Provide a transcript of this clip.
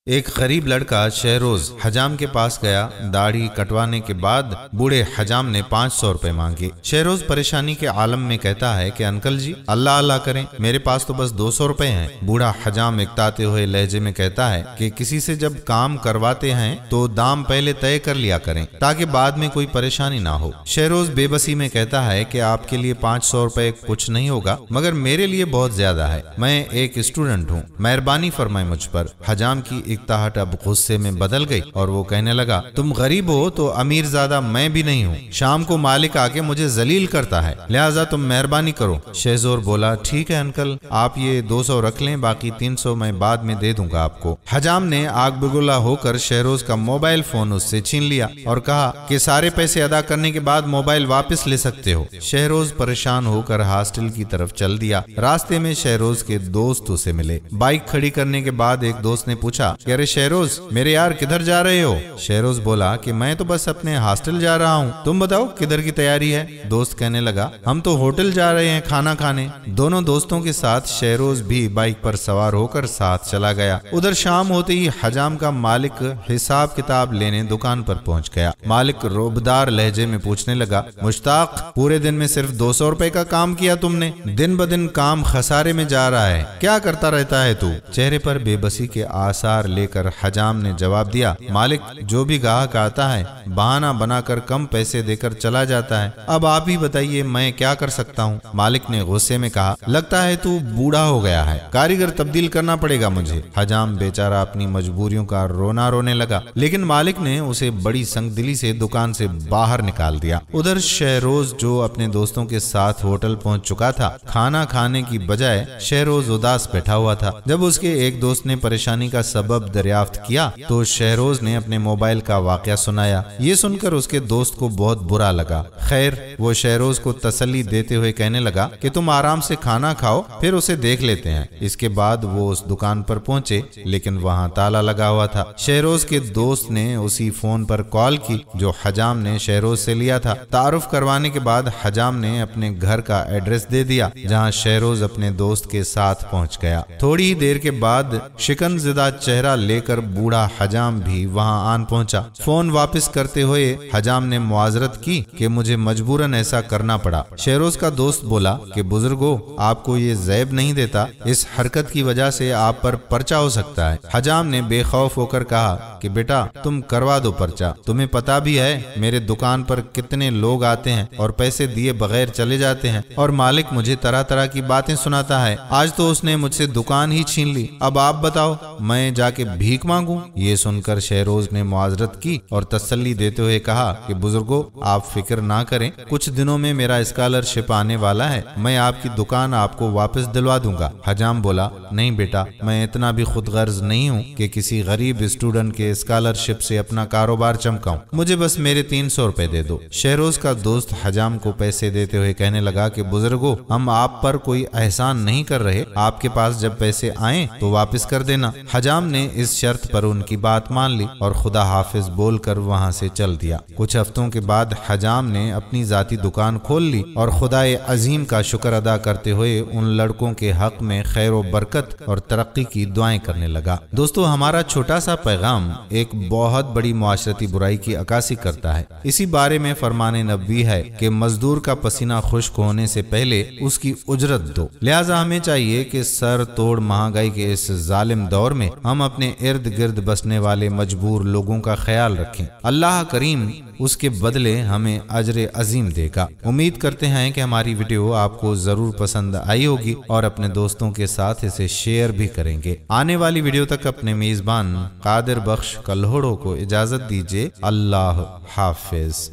ایک غریب لڑکا شہروز حجام کے پاس گیا۔ داڑھی کٹوانے کے بعد بوڑھے حجام نے 500 روپے مانگے۔ شہروز پریشانی کے عالم میں کہتا ہے کہ انکل جی اللہ اللہ کریں، میرے پاس تو بس 200 روپے ہیں۔ بوڑھا حجام اکتاتے ہوئے لہجے میں کہتا ہے کہ کسی سے جب کام کرواتے ہیں تو دام پہلے طے کر لیا کریں تاکہ بعد میں کوئی پریشانی نہ ہو۔ شہروز بے بسی میں کہتا ہے کہ آپ کے لیے 500 روپے کچھ نہیں ہوگا، مگر میرے لیے بہت زیادہ ہے، میں ایک اسٹوڈنٹ ہوں، مہربانی فرمائیں مجھ پر۔ حجام کی اکتاہٹ اب غصے میں بدل گئی اور وہ کہنے لگا، تم غریب ہو تو امیر زادہ میں بھی نہیں ہوں، شام کو مالک آ کے مجھے ذلیل کرتا ہے، لہٰذا تم مہربانی کرو۔ شہزور بولا، ٹھیک ہے انکل، آپ یہ 200 رکھ لیں، باقی 300 میں بعد میں دے دوں گا آپ کو۔ حجام نے آگ بگولا ہو کر شہروز کا موبائل فون اس سے چھین لیا اور کہا کہ سارے پیسے ادا کرنے کے بعد موبائل واپس لے سکتے ہو۔ شہروز پریشان ہو کر ہاسٹل کی طرف چل دیا۔ راستے میں شہروز کے دوست اسے ملے۔ بائک کھڑی کرنے کے بعد ایک دوست نے پوچھا کہ ارے شہروز میرے یار کدھر جا رہے ہو؟ شہروز بولا کہ میں تو بس اپنے ہاسٹل جا رہا ہوں، تم بتاؤ کدھر کی تیاری ہے؟ دوست کہنے لگا، ہم تو ہوٹل جا رہے ہیں کھانا کھانے۔ دونوں دوستوں کے ساتھ شہروز بھی بائک پر سوار ہو کر ساتھ چلا گیا۔ ادھر شام ہوتے ہی حجام کا مالک حساب کتاب لینے دکان پر پہنچ گیا۔ مالک روبدار لہجے میں پوچھنے لگا، مشتاق پورے دن میں صرف 200 روپے کا کام کیا تم نے؟ دن بدن کام خسارے میں جا رہا ہے، کیا کرتا رہتا ہے تو؟ چہرے پر بے بسی کے آثار لے کر حجام نے جواب دیا، مالک جو بھی گاہک آتا ہے بہانہ بنا کر کم پیسے دے کر چلا جاتا ہے، اب آپ ہی بتائیے میں کیا کر سکتا ہوں؟ مالک نے غصے میں کہا، لگتا ہے تو بوڑھا ہو گیا ہے، کاریگر تبدیل کرنا پڑے گا مجھے۔ حجام بیچارہ اپنی مجبوریوں کا رونا رونے لگا، لیکن مالک نے اسے بڑی سنگ دلی سے دکان سے باہر نکال دیا۔ ادھر شہروز جو اپنے دوستوں کے ساتھ ہوٹل پہنچ چکا تھا، کھانا کھانے کی بجائے شہروز اداس بیٹھا ہوا تھا۔ جب اس کے ایک دوست نے پریشانی کا سبب دریافت کیا تو شہروز نے اپنے موبائل کا واقعہ سنایا۔ یہ سن کر اس کے دوست کو بہت برا لگا۔ خیر وہ شہروز کو تسلی دیتے ہوئے کہنے لگا کہ تم آرام سے کھانا کھاؤ، پھر اسے دیکھ لیتے ہیں۔ اس کے بعد وہ اس دکان پر پہنچے، لیکن وہاں تالا لگا ہوا تھا۔ شہروز کے دوست نے اسی فون پر کال کی جو حجام نے شہروز سے لیا تھا۔ تعارف کروانے کے بعد حجام نے اپنے گھر کا ایڈریس دے دیا جہاں شہروز اپنے دوست کے ساتھ پہنچ گیا۔ تھوڑی دیر کے بعد شکن زدہ چہرہ لے کر بوڑھا حجام بھی وہاں آن پہنچا۔ فون واپس کرتے ہوئے حجام نے معذرت کی کہ مجھے مجبوراً ایسا کرنا پڑا۔ شہروز کا دوست بولا کہ بزرگو آپ کو یہ زیب نہیں دیتا، اس حرکت کی وجہ سے آپ پر پرچہ ہو سکتا ہے۔ حجام نے بے خوف ہو کر کہا کہ بیٹا تم کروا دو پرچہ، تمہیں پتا بھی ہے میرے دکان پر کتنے لوگ آتے ہیں اور پیسے دیے بغیر چلے جاتے ہیں، اور مالک مجھے طرح طرح کی باتیں سناتا ہے، آج تو اس نے مجھ سے دکان ہی چھین لی، اب آپ بتاؤ میں جا کے بھیک مانگوں؟ یہ سن کر شہروز نے معذرت کی اور تسلی دیتے ہوئے کہا کہ بزرگو آپ فکر نہ کریں، کچھ دنوں میں میرا اسکالرشپ آنے والا ہے، میں آپ کی دکان آپ کو واپس دلوا دوں گا۔ حجام بولا، نہیں بیٹا میں اتنا بھی خود غرض نہیں ہوں کہ کسی غریب اسٹوڈنٹ کے اسکالرشپ سے اپنا کاروبار چمکاؤں، مجھے بس میرے 300 روپے دے دو۔ شہروز کا دوست حجام کو پیسے دیتے ہوئے کہنے لگا کہ بزرگو ہم آپ پر کوئی احسان نہیں کر رہے، آپ کے پاس جب پیسے آئیں تو واپس کر دینا۔ حجام نے اس شرط پر ان کی بات مان لی اور خدا حافظ بول کر وہاں سے چل دیا۔ کچھ ہفتوں کے بعد حجام نے اپنی ذاتی دکان کھول لی اور خدائے عظیم کا شکر ادا کرتے ہوئے ان لڑکوں کے حق میں خیر و برکت اور ترقی کی دعائیں کرنے لگا۔ دوستو ہمارا چھوٹا سا پیغام ایک بہت بڑی معاشرتی برائی کی عکاسی کرتا ہے۔ اسی بارے میں فرمان نبوی ہے کہ مزدور کا پسینہ خشک ہونے سے پہلے اس کی اجرت دو۔ لہٰذا ہمیں چاہیے کہ سر توڑ مہنگائی کے اس ظالم دور میں ہم اپنے ارد گرد بسنے والے مجبور لوگوں کا خیال رکھیں، اللہ کریم اس کے بدلے ہمیں اجر عظیم دے گا۔ امید کرتے ہیں کہ ہماری ویڈیو آپ کو ضرور پسند آئی ہوگی اور اپنے دوستوں کے ساتھ اسے شیئر بھی کریں گے۔ آنے والی ویڈیو تک اپنے میزبان قادر بخش کلہوڑوں کو اجازت دیجیے۔ اللہ حافظ۔